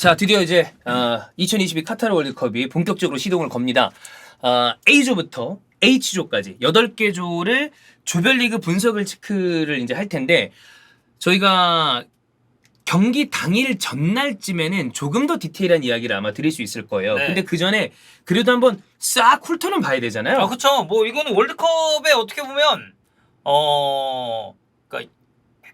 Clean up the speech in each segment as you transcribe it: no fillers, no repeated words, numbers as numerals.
자, 드디어 이제 2022 카타르 월드컵이 본격적으로 시동을 겁니다. A조부터 H조까지 8개 조를 조별리그 분석을 체크를 이제 할 텐데 저희가 경기 당일 전날쯤에는 조금 더 디테일한 이야기를 아마 드릴 수 있을 거예요. 네. 근데 그 전에 그래도 한번 싹 훑어는 봐야 되잖아요. 아, 그쵸. 뭐, 이거는 월드컵에 어떻게 보면, 그러니까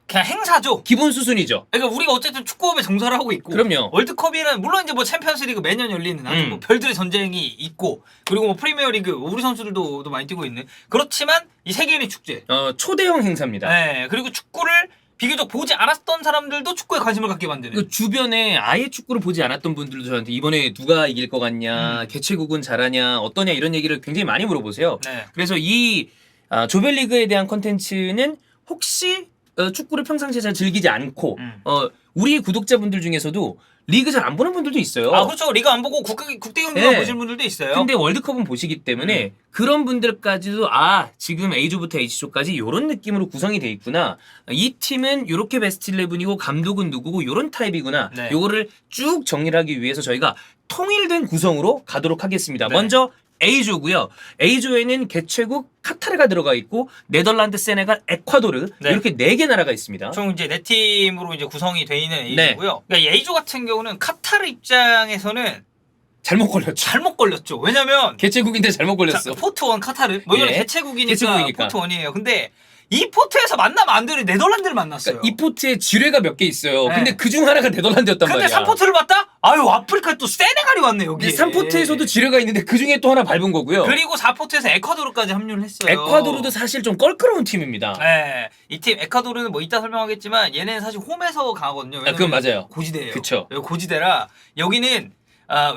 그냥 행사죠. 기본 수순이죠. 그러니까 우리가 어쨌든 축구업에 종사를 하고 있고. 그럼요. 월드컵이란, 물론 이제 뭐 챔피언스 리그 매년 열리는 아주 뭐 별들의 전쟁이 있고, 그리고 뭐 프리미어 리그, 우리 선수들도 많이 뛰고 있는. 그렇지만 이 세계인의 축제. 초대형 행사입니다. 네. 그리고 축구를 비교적 보지 않았던 사람들도 축구에 관심을 갖게 만드는. 그 주변에 아예 축구를 보지 않았던 분들도 저한테 이번에 누가 이길 것 같냐, 개최국은 잘하냐, 어떠냐 이런 얘기를 굉장히 많이 물어보세요. 네. 그래서 이 조별리그에 대한 컨텐츠는 혹시 축구를 평상시에 잘 즐기지 않고 우리 구독자분들 중에서도 리그 잘 안 보는 분들도 있어요. 아, 그렇죠. 리그 안 보고 국대 경기만 네. 보시는 분들도 있어요. 근데 월드컵은 보시기 때문에 그런 분들까지도 지금 A조부터 H조까지 이런 느낌으로 구성이 돼 있구나. 이 팀은 이렇게 베스트 11이고 감독은 누구고 이런 타입이구나. 네. 요거를 쭉 정리를 하기 위해서 저희가 통일된 구성으로 가도록 하겠습니다. 네. 먼저 A조고요. A조에는 개최국 카타르가 들어가 있고 네덜란드, 세네갈, 에콰도르 네. 이렇게 4개 나라가 있습니다. 총 이제 4팀으로 이제 구성이 돼 있는 네. A조고요. 그러니까 이 A조 같은 경우는 카타르 입장에서는 잘못 걸렸죠. 잘못 걸렸죠. 왜냐면 개최국인데 잘못 걸렸어. 자, 포트 1 카타르. 뭐 이거는 예. 개최국이니까, 개최국이니까. 포트 1이에요. 근데 이 포트에서 만나면 안 되는 네덜란드를 만났어요. 그러니까 이 포트에 지뢰가 몇 개 있어요. 네. 근데 그중 하나가 네덜란드였단 근데 말이야. 3포트를 봤다? 아유, 아프리카에 또 세네갈이 왔네, 여기. 3포트에서도 지뢰가 있는데 그 중에 또 하나 밟은 거고요. 그리고 4포트에서 에콰도르까지 합류를 했어요. 에콰도르도 사실 좀 껄끄러운 팀입니다. 네. 이 팀 에콰도르는 뭐 이따 설명하겠지만 얘네는 사실 홈에서 강하거든요. 왜냐면 그건 맞아요. 고지대예요. 그쵸. 여기 고지대라 여기는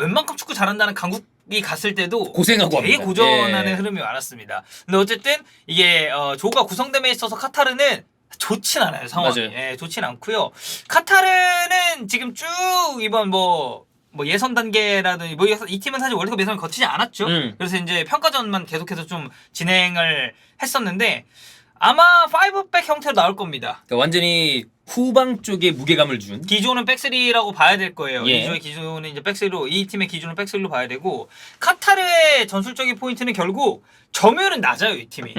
웬만큼 축구 잘한다는 강국이 갔을 때도 고생하고 되게 합니다. 고전하는 예. 흐름이 많았습니다. 근데 어쨌든 이게 조가 구성됨에 있어서 카타르는 좋진 않아요, 상황이. 맞아요. 예, 좋진 않고요. 카타르는 지금 쭉 이번 뭐 예선 단계라든지 뭐 이 팀은 사실 월드컵 예선을 거치지 않았죠. 그래서 이제 평가전만 계속해서 좀 진행을 했었는데 아마 5백 형태로 나올 겁니다. 그러니까 완전히 후방 쪽에 무게감을 준. 기존은 백스리라고 봐야 될 거예요. 예. 이조의 기존은 이제 백스리로, 이 팀의 기존은 백스리로 봐야 되고, 카타르의 전술적인 포인트는 결국 점유율은 낮아요, 이 팀이.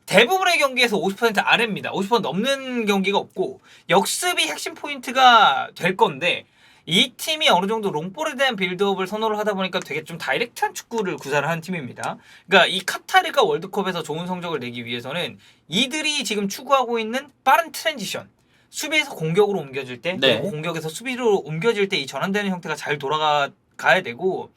대부분의 경기에서 50% 아래입니다. 50% 넘는 경기가 없고, 역습이 핵심 포인트가 될 건데, 이 팀이 어느 정도 롱볼에 대한 빌드업을 선호를 하다 보니까 되게 좀 다이렉트한 축구를 구사를 하는 팀입니다. 그러니까 이 카타르가 월드컵에서 좋은 성적을 내기 위해서는 이들이 지금 추구하고 있는 빠른 트랜지션, 수비에서 공격으로 옮겨질 때, 네. 그리고 공격에서 수비로 옮겨질 때 이 전환되는 형태가 잘 돌아가야 되고,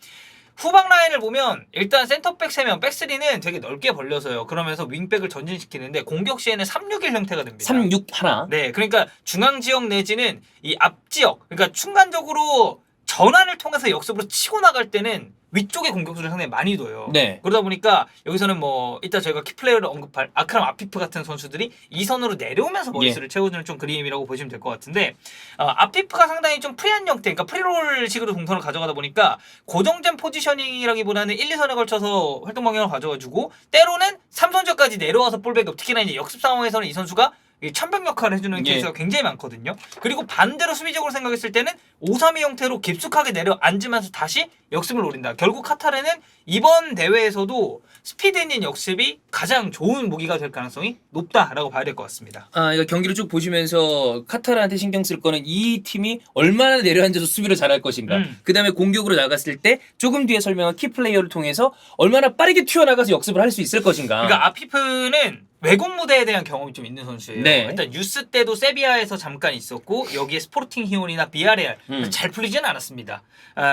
후방 라인을 보면 일단 센터백 3명, 백스리는 되게 넓게 벌려서요. 그러면서 윙백을 전진시키는데 공격 시에는 3-6-1 형태가 됩니다. 3-6 하나. 네, 그러니까 중앙 지역 내지는 이 앞 지역, 그러니까 순간적으로 전환을 통해서 역습으로 치고 나갈 때는 위쪽에 공격수를 상당히 많이 둬요. 네. 그러다 보니까 여기서는 뭐 이따 저희가 키플레이어를 언급할 아크람 아피프 같은 선수들이 이 선으로 내려오면서 머릿수를 채워주는 좀 그림이라고 보시면 될 것 같은데, 아피프가 상당히 좀 프리한 형태, 그러니까 프리롤식으로 동선을 가져가다 보니까 고정된 포지셔닝이라기보다는 1, 2선에 걸쳐서 활동 방향을 가져가지고 때로는 3선저까지 내려와서 볼백업, 특히나 이제 역습 상황에서는 이 선수가 천병 역할을 해주는 케이스가 굉장히 많거든요. 그리고 반대로 수비적으로 생각했을 때는 5-3-2 형태로 깊숙하게 내려앉으면서 다시 역습을 노린다. 결국 카타르는 이번 대회에서도 스피드 있는 역습이 가장 좋은 무기가 될 가능성이 높다라고 봐야 될 것 같습니다. 이거 경기를 쭉 보시면서 카타르한테 신경 쓸 거는 이 팀이 얼마나 내려앉아서 수비를 잘할 것인가. 그 다음에 공격으로 나갔을 때 조금 뒤에 설명한 키플레이어를 통해서 얼마나 빠르게 튀어나가서 역습을 할 수 있을 것인가. 그러니까 아피프는 외국 무대에 대한 경험이 좀 있는 선수예요. 네. 일단 유스 때도 세비야에서 잠깐 있었고 여기에 스포르팅 히온이나 비아레알 잘 풀리지는 않았습니다.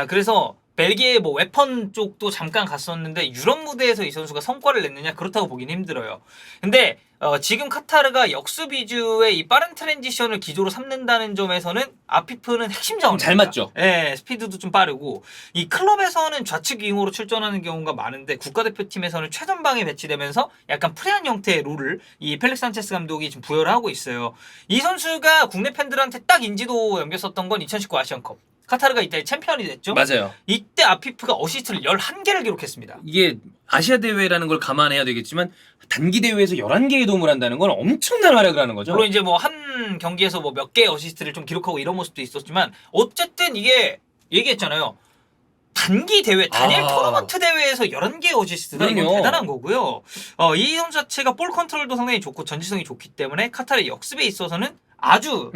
그래서 벨기에 뭐 웨펀 쪽도 잠깐 갔었는데 유럽 무대에서 이 선수가 성과를 냈느냐, 그렇다고 보긴 힘들어요. 근데 지금 카타르가 역습 위주의 이 빠른 트랜지션을 기조로 삼는다는 점에서는 아피프는 핵심 자원입니다. 잘 맞죠? 네, 스피드도 좀 빠르고, 이 클럽에서는 좌측 윙으로 출전하는 경우가 많은데 국가대표팀에서는 최전방에 배치되면서 약간 프리한 형태의 롤을 이 펠릭스 산체스 감독이 지금 부여를 하고 있어요. 이 선수가 국내 팬들한테 딱 인지도 넘겼었던 건 2019 아시안컵. 카타르가 이때 챔피언이 됐죠? 맞아요. 이때 아피프가 어시스트를 11개를 기록했습니다. 이게 아시아 대회라는 걸 감안해야 되겠지만 단기 대회에서 11개의 도움을 한다는 건 엄청난 활약을 하는 거죠. 물론 이제 뭐 한 경기에서 뭐 몇 개의 어시스트를 좀 기록하고 이런 모습도 있었지만 어쨌든 이게 얘기했잖아요. 단기 대회, 단일 토너먼트 대회에서 11개의 어시스트가 이건 그럼요. 대단한 거고요. 이 선수 자체가 볼 컨트롤도 상당히 좋고 전지성이 좋기 때문에 카타르의 역습에 있어서는 아주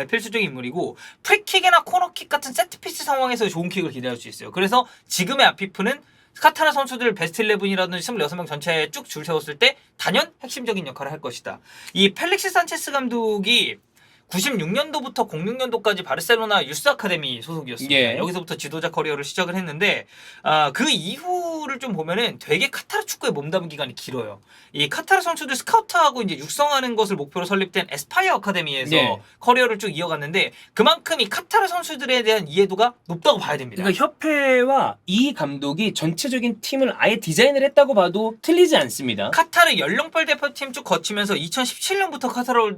필수적인 인물이고 프리킥이나 코너킥 같은 세트피스 상황에서 좋은 킥을 기대할 수 있어요. 그래서 지금의 아피프는 카타르 선수들 베스트 11이라든지 26명 전체에 쭉 줄 세웠을 때 단연 핵심적인 역할을 할 것이다. 이 펠릭스 산체스 감독이 96년도부터 06년도까지 바르셀로나 유스 아카데미 소속이었습니다. 예. 여기서부터 지도자 커리어를 시작을 했는데 그 이후를 좀 보면은 되게 카타르 축구에 몸담은 기간이 길어요. 이 카타르 선수들 스카우트하고 이제 육성하는 것을 목표로 설립된 에스파이어 아카데미에서 예. 커리어를 쭉 이어갔는데 그만큼 이 카타르 선수들에 대한 이해도가 높다고 봐야 됩니다. 그러니까 협회와 이 감독이 전체적인 팀을 아예 디자인을 했다고 봐도 틀리지 않습니다. 카타르 연령별 대표팀 쭉 거치면서 2017년부터 카타르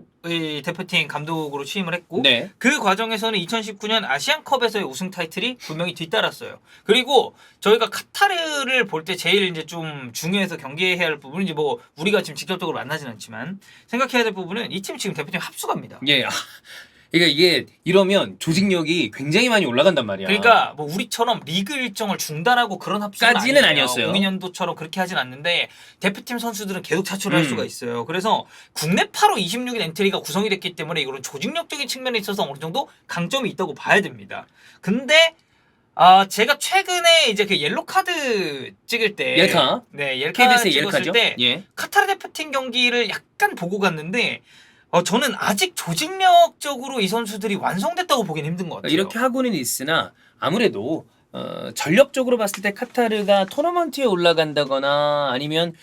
대표팀 감독으로 취임을 했고 네. 그 과정에서는 2019년 아시안컵에서의 우승 타이틀이 분명히 뒤따랐어요. 그리고 저희가 카타르를 볼 때 제일 이제 좀 중요해서 경계해야 할 부분은 이제 뭐 우리가 지금 직접적으로 만나진 않지만 생각해야 될 부분은 이 팀 지금 대표팀 합수갑니다. 예. 그러니까 이게 이러면 조직력이 굉장히 많이 올라간단 말이야. 그러니까 뭐 우리처럼 리그 일정을 중단하고 그런 합수는 까지는 아니에요. 아니었어요. 02년도처럼 그렇게 하진 않는데 대표팀 선수들은 계속 차출을 할 수가 있어요. 그래서 국내파로 26인 엔트리가 구성이 됐기 때문에 이런 조직력적인 측면에 있어서 어느 정도 강점이 있다고 봐야 됩니다. 근데 제가 최근에 이제 그 옐로 카드 찍을 때 옐카. 네, 옐카 KBS의 찍었을 옐카죠. 때 예. 카타르 대표팀 경기를 약간 보고 갔는데 저는 아직 조직력적으로 이 선수들이 완성됐다고 보기는 힘든 것 같아요. 이렇게 하고는 있으나 아무래도 전력적으로 봤을 때 카타르가 토너먼트에 올라간다거나 아니면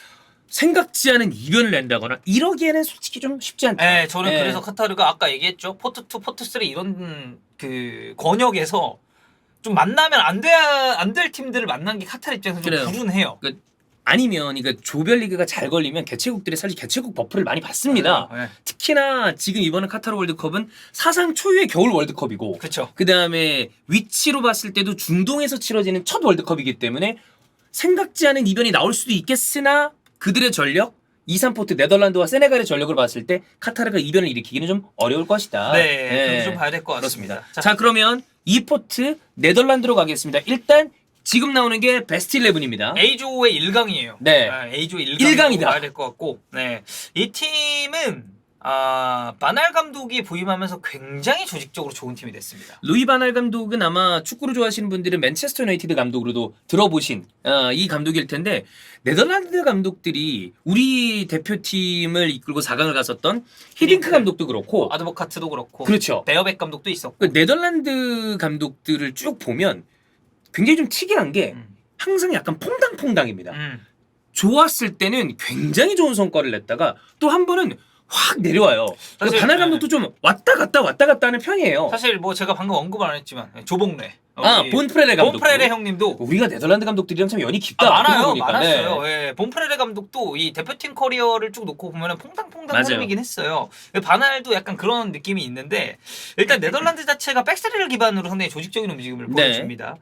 생각지 않은 이변을 낸다거나 이러기에는 솔직히 좀 쉽지 않다. 네, 저는 예. 그래서 카타르가 아까 얘기했죠. 포트2, 포트3 이런 그 권역에서 좀 만나면 안 될 팀들을 만난 게 카타르 입장에서 좀 그래요. 불운해요. 아니면 그러니까 조별리그가 잘 걸리면 개최국들이 사실 개최국 버프를 많이 받습니다. 네. 특히나 지금 이번에 카타르 월드컵은 사상 초유의 겨울 월드컵이고 그렇죠. 그 다음에 위치로 봤을 때도 중동에서 치러지는 첫 월드컵이기 때문에 생각지 않은 이변이 나올 수도 있겠으나 그들의 전력 2, 3포트 네덜란드와 세네갈의 전력을 봤을 때 카타르가 이변을 일으키기는 좀 어려울 것이다. 네, 그렇게 좀 봐야 될 것 그렇습니다. 같습니다. 자 그러면 2포트 네덜란드로 가겠습니다. 일단 지금 나오는 게 베스트 11입니다. A조의 1강이에요. 네. A조 1강이다. 1강이다. 봐야 될 것 같고. 네. 이 팀은 바날 감독이 부임하면서 굉장히 조직적으로 좋은 팀이 됐습니다. 루이 바날 감독은 아마 축구를 좋아하시는 분들은 맨체스터 유나이티드 감독으로도 들어보신 이 감독일 텐데 네덜란드 감독들이 우리 대표팀을 이끌고 4강을 갔었던 히딩크 감독도 그렇고 아드보카트도 그렇고 그렇죠. 베어백 감독도 있었고. 그 네덜란드 감독들을 쭉 보면 굉장히 좀 특이한 게 항상 약간 퐁당퐁당입니다. 좋았을 때는 굉장히 좋은 성과를 냈다가 또 한 번은 확 내려와요. 사실, 바날 감독도 좀 왔다 갔다 하는 편이에요. 사실 뭐 제가 방금 언급 안 했지만 조봉래. 본프레레 감독. 본프레레 형님도 우리가 네덜란드 감독들이랑 참 연이 깊다. 많아요. 그러고 보니까. 많았어요. 네. 예, 본프레레 감독도 이 대표팀 커리어를 쭉 놓고 보면 퐁당퐁당 맞아요. 흐름이긴 했어요. 바날도 약간 그런 느낌이 있는데 일단 네덜란드 자체가 백스리를 기반으로 상당히 조직적인 움직임을 네. 보여줍니다.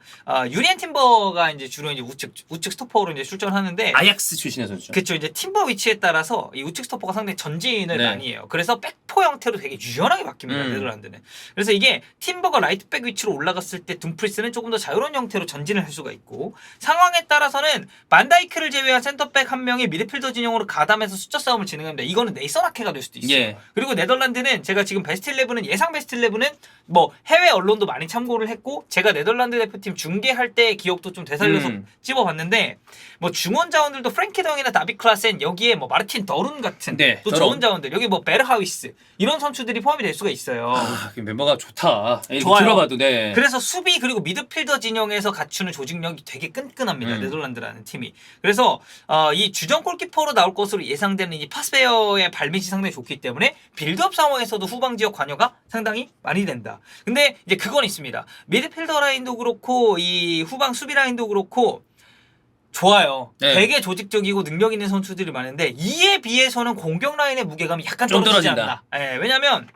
유리안 팀버가 이제 주로 이제 우측 스토퍼로 이제 출전하는데 아약스 출신의 선수. 그렇죠. 이제 팀버 위치에 따라서 이 우측 스토퍼가 상당히 전진을 네. 많이 해요. 그래서 백포 형태로 되게 유연하게 바뀝니다. 네덜란드는. 그래서 이게 팀버가 라이트백 위치로 올라갔을 때 dum프리스는 조금 더 자유로운 형태로 전진을 할 수가 있고 상황에 따라서는 반다이크를 제외한 센터백 한 명이 미드필더 진영으로 가담해서 숫자 싸움을 진행합니다. 이거는 네이선 아케가 될 수도 있어요. 예. 그리고 네덜란드는 제가 지금 베스트 11은 예상 베스트 11은 뭐 해외 언론도 많이 참고를 했고 제가 네덜란드 대표팀 중계할 때의 기억도 좀 되살려서 찝어봤는데 뭐 중원 자원들도 프랭키 덩이나 다비 클라센 여기에 뭐 마르틴 더룬 같은 네, 또 더룬. 좋은 자원들 여기 뭐 베르하위스 이런 선수들이 포함이 될 수가 있어요. 그 멤버가 좋다. 좋아요. 들어봐도 네. 그래서 수비 그리고 미드필더 진영에서 갖추는 조직력이 되게 끈끈합니다. 음. 네덜란드라는 팀이. 그래서 이 주전 골키퍼로 나올 것으로 예상되는 이 파스베어의 발밑이 상당히 좋기 때문에 빌드업 상황에서도 후방 지역 관여가 상당히 많이 된다. 근데 이제 그건 있습니다. 미드필더 라인도 그렇고 이 후방 수비 라인도 그렇고 좋아요. 네. 되게 조직적이고 능력 있는 선수들이 많은데 이에 비해서는 공격 라인의 무게감이 약간 좀 떨어지지 떨어진다. 않나. 예, 왜냐면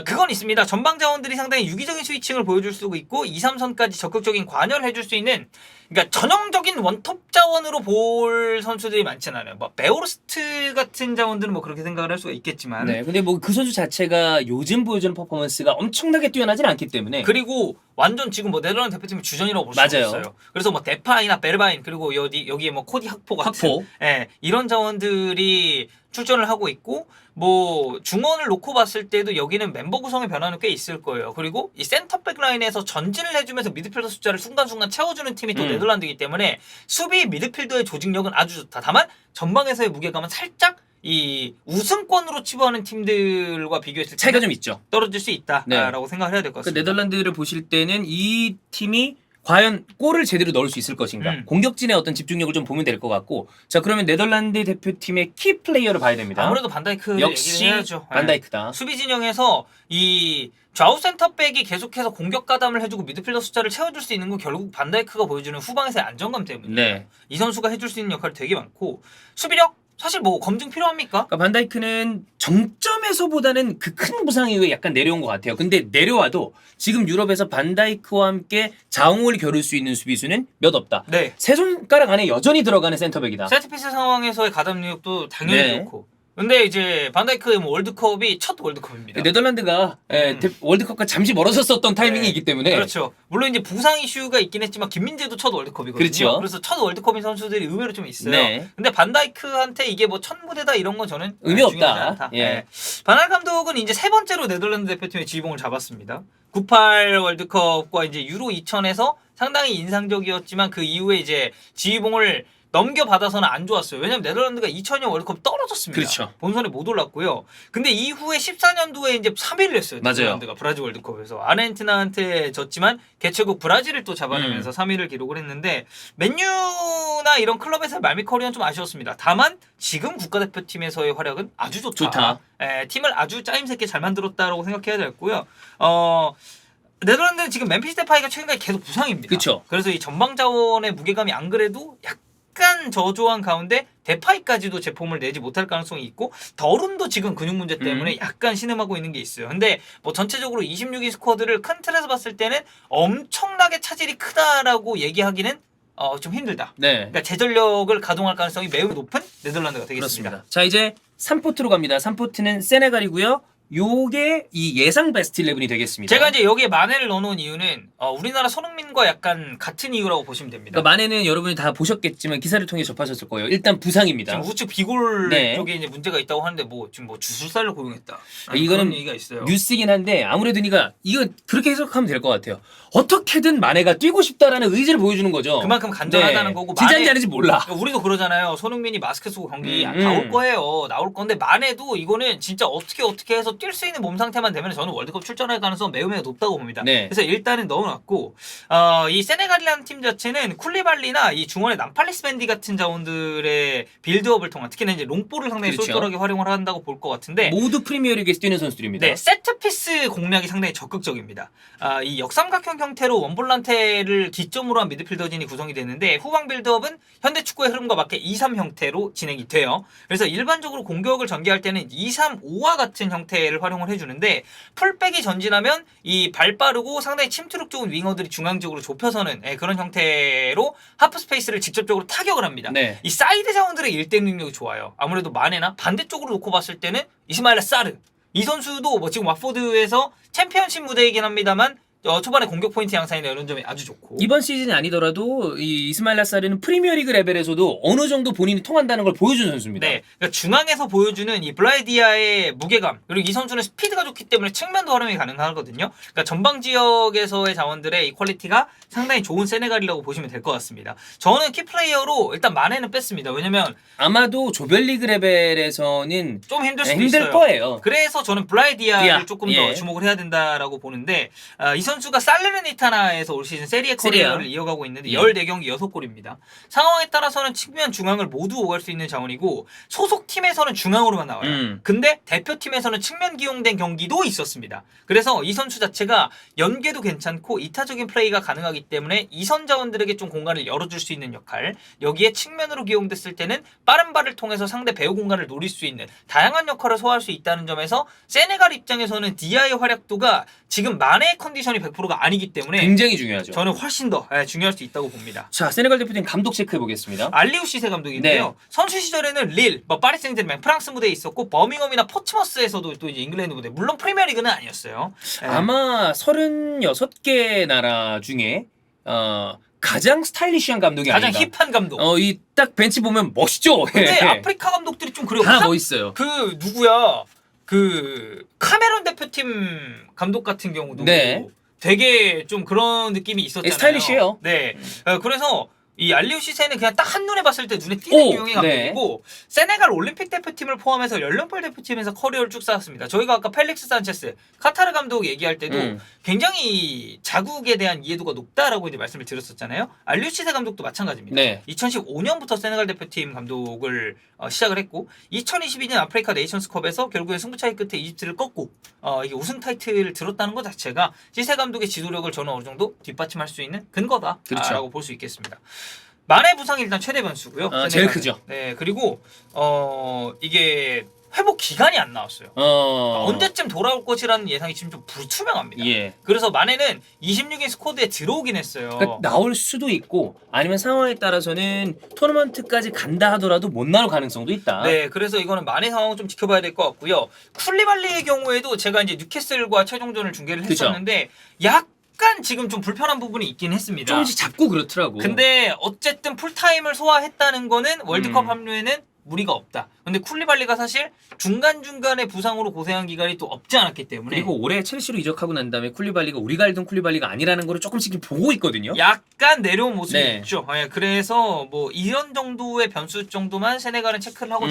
그건 있습니다. 전방 자원들이 상당히 유기적인 스위칭을 보여줄 수 있고 2, 3선까지 적극적인 관여를 해줄 수 있는 그러니까 전형적인 원톱 자원으로 볼 선수들이 많지는 않아요. 뭐 베오르스트 같은 자원들은 뭐 그렇게 생각을 할 수가 있겠지만 네. 근데 뭐 그 선수 자체가 요즘 보여주는 퍼포먼스가 엄청나게 뛰어나진 않기 때문에 그리고 완전 지금 뭐 네덜란드 대표팀의 주전이라고 볼 수 맞아요. 있어요. 그래서 뭐 데파이나 베르바인 그리고 여기에 뭐 코디 학포 같은 학포. 예, 이런 자원들이 출전을 하고 있고 뭐 중원을 놓고 봤을 때도 여기는 멤버 구성의 변화는 꽤 있을 거예요. 그리고 이 센터백 라인에서 전진을 해주면서 미드필더 숫자를 순간순간 채워주는 팀이 또 네덜란드이기 때문에 수비 미드필더의 조직력은 아주 좋다. 다만 전방에서의 무게감은 살짝 이 우승권으로 치부하는 팀들과 비교했을 때 차이가 좀 있죠. 떨어질 수 있다라고 네. 생각을 해야 될 것 그 같습니다. 네덜란드를 보실 때는 이 팀이 과연 골을 제대로 넣을 수 있을 것인가, 공격진의 어떤 집중력을 좀 보면 될 것 같고, 자 그러면 네덜란드 대표팀의 키 플레이어를 봐야 됩니다. 아무래도 반다이크 역시 얘기를 해야죠. 반다이크다. 수비 진영에서 이 좌우 센터백이 계속해서 공격 가담을 해주고 미드필더 숫자를 채워줄 수 있는 건 결국 반다이크가 보여주는 후방에서의 안정감 때문이에요. 네. 이 선수가 해줄 수 있는 역할이 되게 많고 수비력 사실 뭐 검증 필요합니까? 그러니까 반다이크는 정점에서보다는 그 큰 부상 이후에 약간 내려온 것 같아요. 근데 내려와도 지금 유럽에서 반다이크와 함께 자웅을 겨룰 수 있는 수비수는 몇 없다. 네. 세 손가락 안에 여전히 들어가는 센터백이다. 세트피스 상황에서의 가담 능력도 당연히 네. 좋고. 근데 이제 반다이크의 뭐 월드컵이 첫 월드컵입니다. 네덜란드가 월드컵과 잠시 멀어졌었던 타이밍이 네. 있기 때문에 그렇죠. 물론 이제 부상 이슈가 있긴 했지만 김민재도 첫 월드컵이거든요. 그렇죠. 그래서 첫 월드컵인 선수들이 의외로 좀 있어요. 네. 근데 반다이크한테 이게 뭐 첫 무대다 이런 건 저는 의미 중요하지 없다. 않다. 예. 네. 반할 감독은 이제 세 번째로 네덜란드 대표팀의 지휘봉을 잡았습니다. 98 월드컵과 이제 유로 2000에서 상당히 인상적이었지만 그 이후에 이제 지휘봉을 넘겨받아서는 안 좋았어요. 왜냐면 네덜란드가 2000년 월드컵 떨어졌습니다. 그렇죠. 본선에 못 올랐고요. 근데 이후에 14년도에 이제 3위를 했어요. 맞아요. 네덜란드가 브라질 월드컵에서 아르헨티나한테 졌지만 개최국 브라질을 또 잡아내면서 3위를 기록을 했는데 맨유나 이런 클럽에서의 말미 커리어는 좀 아쉬웠습니다. 다만 지금 국가대표팀에서의 활약은 아주 좋다. 팀을 아주 짜임새게 잘 만들었다라고 생각해야 되겠고요. 네덜란드는 지금 멤피스 데파이가 최근까지 계속 부상입니다. 그쵸. 그래서 이 전방 자원의 무게감이 안 그래도 약간 저조한 가운데 데파이까지도 제폼을 내지 못할 가능성이 있고 더룬도 지금 근육 문제 때문에 약간 신음하고 있는 게 있어요. 근데 뭐 전체적으로 26위 스쿼드를 큰 틀에서 봤을 때는 엄청나게 차질이 크다라고 얘기하기는 좀 힘들다. 네. 그러니까 제전력을 가동할 가능성이 매우 높은 네덜란드가 되겠습니다. 그렇습니다. 자 이제 3포트로 갑니다. 3포트는 세네갈이고요. 요게 이 예상 베스트 11이 되겠습니다. 제가 이제 여기에 마네를 넣어놓은 이유는 우리나라 손흥민과 약간 같은 이유라고 보시면 됩니다. 그러니까 마네는 여러분이 다 보셨겠지만 기사를 통해 접하셨을 거예요. 일단 부상입니다. 지금 우측 비골 네. 쪽에 이제 문제가 있다고 하는데 뭐 지금 뭐 주술사를 고용했다. 이거는 그런 얘기가 있어요. 뉴스이긴 한데 아무래도 이거 그렇게 해석하면 될 것 같아요. 어떻게든 마네가 뛰고 싶다라는 의지를 보여주는 거죠. 그만큼 간절하다는 거고 진짜인지 아닌지 몰라. 그러니까 우리도 그러잖아요. 손흥민이 마스크 쓰고 경기 나올 거예요. 나올 건데 마네도 이거는 진짜 어떻게 해서 뛸 수 있는 몸 상태만 되면 저는 월드컵 출전할 가능성 매우 높다고 봅니다. 네. 그래서 일단은 넣어놨고 이 세네갈이라는 팀 자체는 쿨리발리나 이 중원의 남팔리스 밴디 같은 자원들의 빌드업을 통한 특히나 이제 롱볼을 상당히 그렇죠. 쏠쏠하게 활용을 한다고 볼 것 같은데 모두 프리미어리그에서 뛰는 선수들입니다. 네, 세트피스 공략이 상당히 적극적입니다. 이 역삼각형 형태로 원볼란테를 기점으로 한 미드필더진이 구성이 되는데 후방 빌드업은 현대 축구의 흐름과 맞게 2-3 형태로 진행이 돼요. 그래서 일반적으로 공격을 전개할 때는 2-3-5와 같은 형태를 활용을 해주는데 풀백이 전진하면 이 발 빠르고 상당히 침투력 좋은 윙어들이 중앙적으로 좁혀서는 그런 형태로 하프 스페이스를 직접적으로 타격을 합니다. 네. 이 사이드 자원들의 1대1 능력이 좋아요. 아무래도 마네나 반대쪽으로 놓고 봤을 때는 이스마일라 사르 이 선수도 뭐 지금 왓포드에서 챔피언십 무대이긴 합니다만 초반에 공격 포인트 양상이나 이런 점이 아주 좋고 이번 시즌이 아니더라도 이 이스마일 라사르는 프리미어리그 레벨에서도 어느 정도 본인이 통한다는 걸 보여준 선수입니다. 네, 그러니까 중앙에서 보여주는 이 블라이디아의 무게감 그리고 이 선수는 스피드가 좋기 때문에 측면도 활용이 가능하거든요. 그러니까 전방 지역에서의 자원들의 이 퀄리티가 상당히 좋은 세네갈이라고 보시면 될 것 같습니다. 저는 키플레이어로 일단 마네는 뺐습니다. 왜냐면 아마도 조별리그 레벨에서는 좀 힘들 수도 힘들 있어요. 거예요. 그래서 저는 블라이디아를 조금 더 예. 주목을 해야 된다라고 보는데 이 선수가 살레르니타나에서 올 시즌 세리에 커리어를 이어가고 있는데 예. 14경기 6골입니다. 상황에 따라서는 측면 중앙을 모두 오갈 수 있는 자원이고 소속팀에서는 중앙으로만 나와요. 근데 대표팀에서는 측면 기용된 경기도 있었습니다. 그래서 이 선수 자체가 연계도 괜찮고 이타적인 플레이가 가능하기 때문에 이선 자원들에게 좀 공간을 열어줄 수 있는 역할 여기에 측면으로 기용됐을 때는 빠른 발을 통해서 상대 배후 공간을 노릴 수 있는 다양한 역할을 소화할 수 있다는 점에서 세네갈 입장에서는 디아의 활약도가 지금 마네의 컨디션이 100%가 아니기 때문에 굉장히 중요하죠. 저는 훨씬 더 중요할 수 있다고 봅니다. 자, 세네갈 대표팀 감독 체크해 보겠습니다. 알리우 시세 감독인데요. 네. 선수 시절에는 릴, 파리 생제르맹, 프랑스 무대에 있었고 버밍엄이나 포츠머스에서도 또 이제 잉글랜드 무대. 물론 프리미어리그는 아니었어요. 아마 36개 나라 중에 가장 스타일리시한 감독이 가장 아닌가. 힙한 감독. 이 딱 벤치 보면 멋있죠. 근데 아프리카 감독들이 좀 그래요. 다 멋있어요. 그 누구야? 그 카메론 대표팀 감독 같은 경우도 네. 되게 좀 그런 느낌이 있었잖아요. 스타일리시해요. 네. 그래서 이 알리오 시세는 그냥 딱 한눈에 봤을 때 눈에 띄는 유형의 감독이고 세네갈 올림픽 대표팀을 포함해서 연령별 대표팀에서 커리어를 쭉 쌓았습니다. 저희가 아까 펠릭스 산체스 카타르 감독 얘기할 때도 굉장히 자국에 대한 이해도가 높다라고 이제 말씀을 드렸었잖아요. 알리오 시세 감독도 마찬가지입니다. 네. 2015년부터 세네갈 대표팀 감독을 시작을 했고 2022년 아프리카 네이션스컵에서 결국엔 승부차기 끝에 이집트를 꺾고 이게 우승 타이틀을 들었다는 것 자체가 시세 감독의 지도력을 저는 어느 정도 뒷받침할 수 있는 근거다라고 그렇죠. 볼 수 있겠습니다. 만의 부상이 일단 최대 변수고요. 제일 크죠. 네, 그리고 이게 회복 기간이 안 나왔어요. 언제쯤 돌아올 것이라는 예상이 지금 좀 불투명합니다. 예. 그래서 만에는 26인 스쿼드에 들어오긴 했어요. 그러니까 나올 수도 있고 아니면 상황에 따라서는 토너먼트까지 간다 하더라도 못 나올 가능성도 있다. 네, 그래서 이거는 만의 상황을 좀 지켜봐야 될 것 같고요. 쿨리발리의 경우에도 제가 이제 뉴캐슬과 최종전을 중계를 했었는데 약간 지금 좀 불편한 부분이 있긴 했습니다. 조금씩 잡고 그렇더라고. 근데 어쨌든 풀타임을 소화했다는 거는 월드컵 합류에는 무리가 없다. 근데 쿨리발리가 사실 중간중간에 부상으로 고생한 기간이 또 없지 않았기 때문에 그리고 올해 첼시로 이적하고 난 다음에 쿨리발리가 우리가 알던 쿨리발리가 아니라는 거를 조금씩 보고 있거든요. 약간 내려온 모습이 네. 있죠. 그래서 뭐 이런 정도의 변수 정도만 세네갈은 체크를 하고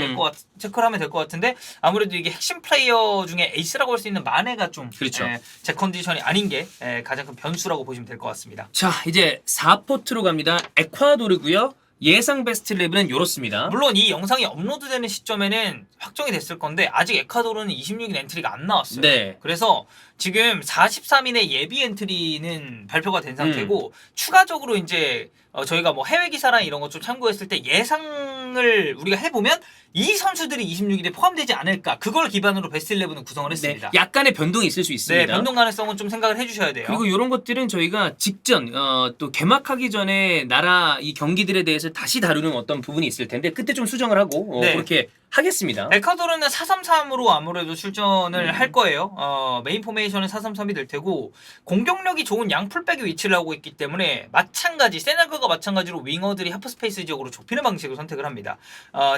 체크를 하면 될 것 같은데 아무래도 이게 핵심 플레이어 중에 에이스라고 할 수 있는 마네가 좀 그렇죠. 제 컨디션이 아닌 게 가장 큰 변수라고 보시면 될 것 같습니다. 자, 이제 4포트로 갑니다. 에콰도르고요. 예상 베스트 11은 요렇습니다. 물론 이 영상이 업로드되는 시점에는 확정이 됐을 건데 아직 에콰도르는 26인 엔트리가 안 나왔어요. 네. 그래서 지금 43인의 예비 엔트리는 발표가 된 상태고 추가적으로 이제 저희가 뭐 해외 기사랑 이런 거 좀 참고했을 때 예상을 우리가 해보면 이 선수들이 26일에 포함되지 않을까 그걸 기반으로 베스트 11을 구성을 했습니다. 네, 약간의 변동이 있을 수 있습니다. 네, 변동 가능성은 좀 생각을 해주셔야 돼요. 그리고 이런 것들은 저희가 직전 또 개막하기 전에 나라 이 경기들에 대해서 다시 다루는 어떤 부분이 있을 텐데 그때 좀 수정을 하고 네. 그렇게 하겠습니다. 에콰도르는 4-3-3으로 아무래도 출전을 할 거예요. 메인 포메이션은 4-3-3이 될 테고 공격력이 좋은 양 풀백의 위치를 하고 있기 때문에 마찬가지 세네갈과 마찬가지로 윙어들이 하프 스페이스 지역으로 좁히는 방식을 선택을 합니다.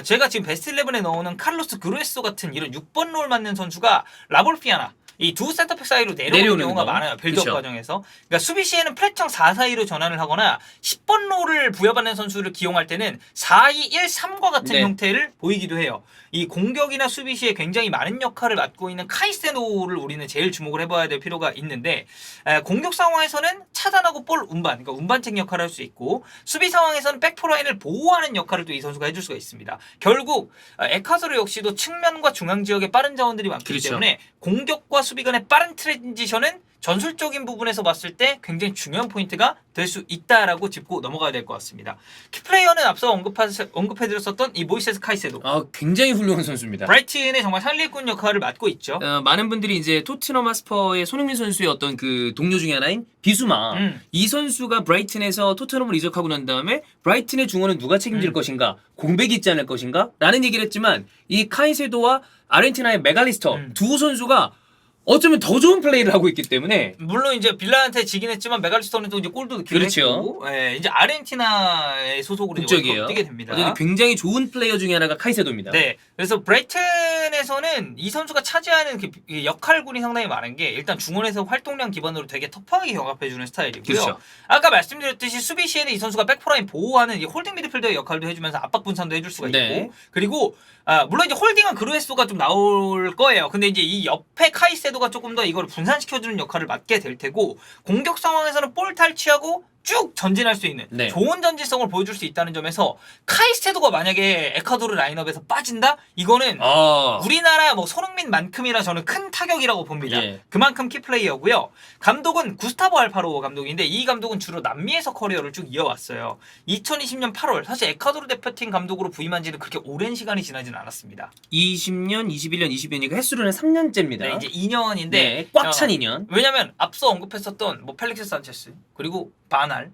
제가 지금 베스트 11에 넣어놓은 카를로스 그루에소 같은 이런 6번 롤 맞는 선수가 라볼피아나 이 두 센터백 사이로 내려오는 경우가 많아요. 빌드업 과정에서. 그러니까 수비 시에는 프레청 4-4-2로 전환을 하거나 10번 롤을 부여받는 선수를 기용할 때는 4-2-1-3과 같은 형태를 보이기도 해요. 이 공격이나 수비 시에 굉장히 많은 역할을 맡고 있는 카이세도를 우리는 제일 주목을 해봐야 될 필요가 있는데 공격 상황에서는 차단하고 볼 운반, 그러니까 운반책 역할을 할 수 있고 수비 상황에서는 백포라인을 보호하는 역할을 또 이 선수가 해줄 수가 있습니다. 결국 에콰도르 역시도 측면과 중앙 지역에 빠른 자원들이 많기 때문에 공격과 수비 간의 빠른 트랜지션은 전술적인 부분에서 봤을 때 굉장히 중요한 포인트가 될 수 있다라고 짚고 넘어가야 될 것 같습니다. 키플레이어는 앞서 언급해드렸었던 이 모이세스 카이세도. 굉장히 훌륭한 선수입니다. 브라이튼의 정말 살리꾼 역할을 맡고 있죠. 많은 분들이 이제 토트넘 하스퍼의 손흥민 선수의 어떤 그 동료 중에 하나인 비수마 이 선수가 브라이튼에서 토트넘을 이적하고 난 다음에 브라이튼의 중원은 누가 책임질 것인가 공백이 있지 않을 것인가 라는 얘기를 했지만 이 카이세도와 아르헨티나의 메갈리스터 두 선수가 어쩌면 더 좋은 플레이를 하고 있기 때문에 물론 이제 빌라한테 지긴 했지만 메갈리스터는 또 이제 골도 넣기로 했고 이제 아르헨티나의 소속으로 국적이에요. 뛰게 됩니다. 굉장히 좋은 플레이어 중에 하나가 카이세도입니다. 네, 그래서 브라이튼에서는 이 선수가 차지하는 그 역할군이 상당히 많은 게 일단 중원에서 활동량 기반으로 되게 터프하게 경합해주는 스타일이고요. 그렇죠. 아까 말씀드렸듯이 수비 시에는 이 선수가 백포라인 보호하는 이 홀딩 미드필더의 역할도 해주면서 압박 분산도 해줄 수가 있고 그리고 물론 이제 홀딩은 그루에소가 좀 나올 거예요. 근데 이제 이 옆에 카이세도가 조금 더 이걸 분산시켜주는 역할을 맡게 될 테고 공격 상황에서는 볼 탈취하고 쭉 전진할 수 있는 네. 좋은 전진성을 보여줄 수 있다는 점에서 카이스테도가 만약에 에콰도르 라인업에서 빠진다? 이거는 우리나라 뭐 손흥민만큼이나 저는 큰 타격이라고 봅니다. 예. 그만큼 키플레이어고요. 감독은 구스타보 알파로 감독인데 이 감독은 주로 남미에서 커리어를 쭉 이어왔어요. 2020년 8월 사실 에콰도르 대표팀 감독으로 부임한 지는 그렇게 오랜 시간이 지나진 않았습니다. 20년, 21년, 22년이니까 횟수로는 3년째입니다. 네, 이제 2년인데 네, 꽉 찬 2년. 왜냐면 앞서 언급했었던 뭐 펠릭스 산체스 그리고 바날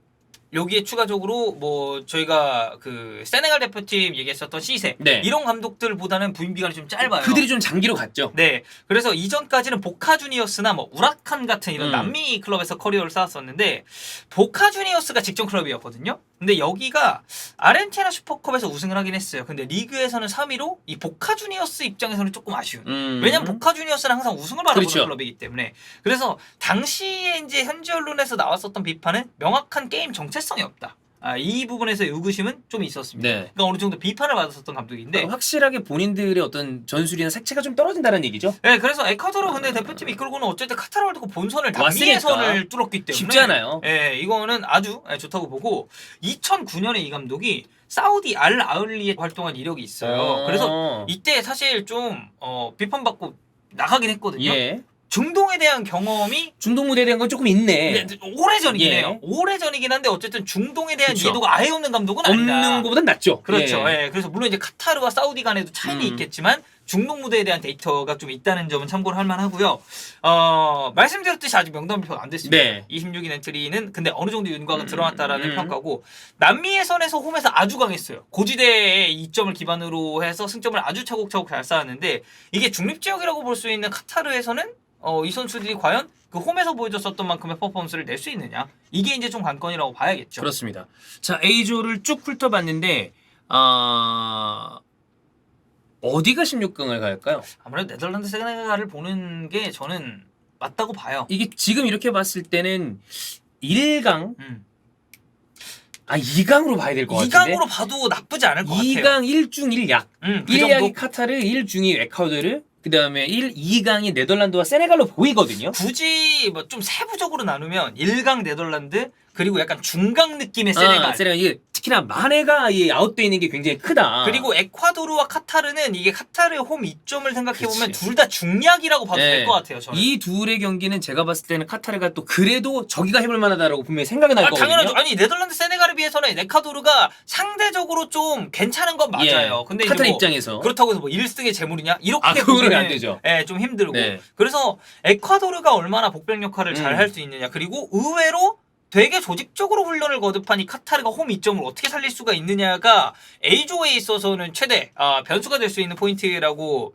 여기에 추가적으로 뭐 저희가 그 세네갈 대표팀 얘기했었던 시세 네. 이런 감독들보다는 부임 기간이 좀 짧아요. 그들이 좀 장기로 갔죠. 네, 그래서 이전까지는 보카 주니어스나 뭐 우라칸 같은 이런 남미 클럽에서 커리어를 쌓았었는데 보카 주니어스가 직전 클럽이었거든요. 근데 여기가 아르헨티나 슈퍼컵에서 우승을 하긴 했어요. 근데 리그에서는 3위로 이 보카 주니어스 입장에서는 조금 아쉬운. 왜냐면 보카 주니어스는 항상 우승을 바라보는 그렇죠. 클럽이기 때문에. 그래서 당시에 이제 현지 언론에서 나왔었던 비판은 명확한 게임 정체성이 없다. 이 부분에서 의구심은 좀 있었습니다. 네. 그러니까 어느 정도 비판을 받았었던 감독인데. 확실하게 본인들의 어떤 전술이나 색채가 좀 떨어진다는 얘기죠. 네, 그래서 에콰도르 근데 대표팀 이끌고는 어쨌든 카타르 월드컵 본선을 왔으니까. 남미의 선을 뚫었기 때문에 쉽지 않아요. 네, 이거는 아주 좋다고 보고 2009년에 이 감독이 사우디 알 아흘리에 활동한 이력이 있어요. 그래서 이때 사실 좀 비판받고 나가긴 했거든요. 예. 중동에 대한 경험이 중동 무대에 대한 건 조금 있네. 오래전이긴 예. 해요. 오래전이긴 한데 어쨌든 중동에 대한 그쵸. 이해도가 아예 없는 감독은 아니다. 없는 것보단 낫죠. 그렇죠. 예. 예. 그래서 물론 이제 카타르와 사우디 간에도 차이는 있겠지만 중동 무대에 대한 데이터가 좀 있다는 점은 참고를 할 만하고요. 말씀드렸듯이 아직 명단 발표가 안 됐습니다. 네. 26인 엔트리는 근데 어느 정도 윤곽은 드러났다라는 평가고 남미 예선에서 홈에서 아주 강했어요. 고지대의 이점을 기반으로 해서 승점을 아주 차곡차곡 잘 쌓았는데 이게 중립지역이라고 볼 수 있는 카타르에서는 이 선수들이 과연 그 홈에서 보여줬었던 만큼의 퍼포먼스를 낼 수 있느냐 이게 이제 좀 관건이라고 봐야겠죠. 그렇습니다. 자, A조를 쭉 훑어봤는데 어디가 16강을 갈까요? 아무래도 네덜란드 세네갈을 보는 게 저는 맞다고 봐요. 이게 지금 이렇게 봤을 때는 1강 2강으로 봐야 될 것 같은데. 2강으로 봐도 나쁘지 않을 것 같아요. 2강 1중 1약. 그 1약이 정도? 카타르, 1중이 에콰도르, 그다음에 2강이 네덜란드와 세네갈로 보이거든요. 굳이 뭐 좀 세부적으로 나누면 1강 네덜란드 그리고 약간 중강 느낌의 세네갈. 세네갈 이게 특히나 마네가 이 아웃돼 있는 게 굉장히 크다. 그리고 에콰도르와 카타르는 이게 카타르의 홈 이점을 생각해보면 그치. 둘 다 중약이라고 봐도 네. 될 것 같아요. 저는. 이 둘의 경기는 제가 봤을 때는 카타르가 또 그래도 저기가 해볼 만하다라고 분명히 생각이 날 거거든요. 당연하죠. 아니 네덜란드 세네갈에 비해서는 에콰도르가 상대적으로 좀 괜찮은 건 맞아요. 예. 근데 카타르 이제 뭐 입장에서 그렇다고 해서 뭐 1승의 재물이냐 이렇게 그거는 보기는 안 되죠. 예, 좀 힘들고. 네. 그래서 에콰도르가 얼마나 복병 역할을 잘 할 수 있느냐. 그리고 의외로 되게 조직적으로 훈련을 거듭한 이 카타르가 홈 이점을 어떻게 살릴 수가 있느냐가 A조에 있어서는 최대 변수가 될 수 있는 포인트라고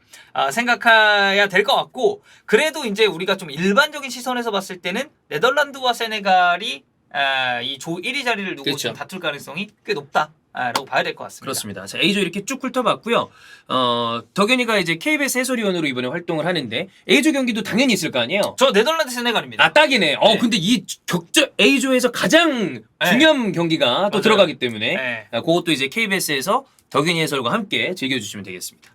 생각해야 될 것 같고 그래도 이제 우리가 좀 일반적인 시선에서 봤을 때는 네덜란드와 세네갈이 이 조 1위 자리를 두고 그렇죠. 좀 다툴 가능성이 꽤 높다라고 봐야 될 것 같습니다. 그렇습니다. 자, A조 이렇게 쭉 훑어봤고요. 덕현이가 이제 KBS 해설위원으로 이번에 활동을 하는데 A조 경기도 당연히 있을 거 아니에요? 저 네덜란드 세네갈입니다. 딱이네. 네. 근데 이 격전 A조에서 가장 중요한 경기가 또 맞아요. 들어가기 때문에 네. 그것도 이제 KBS에서 덕현이 해설과 함께 즐겨주시면 되겠습니다.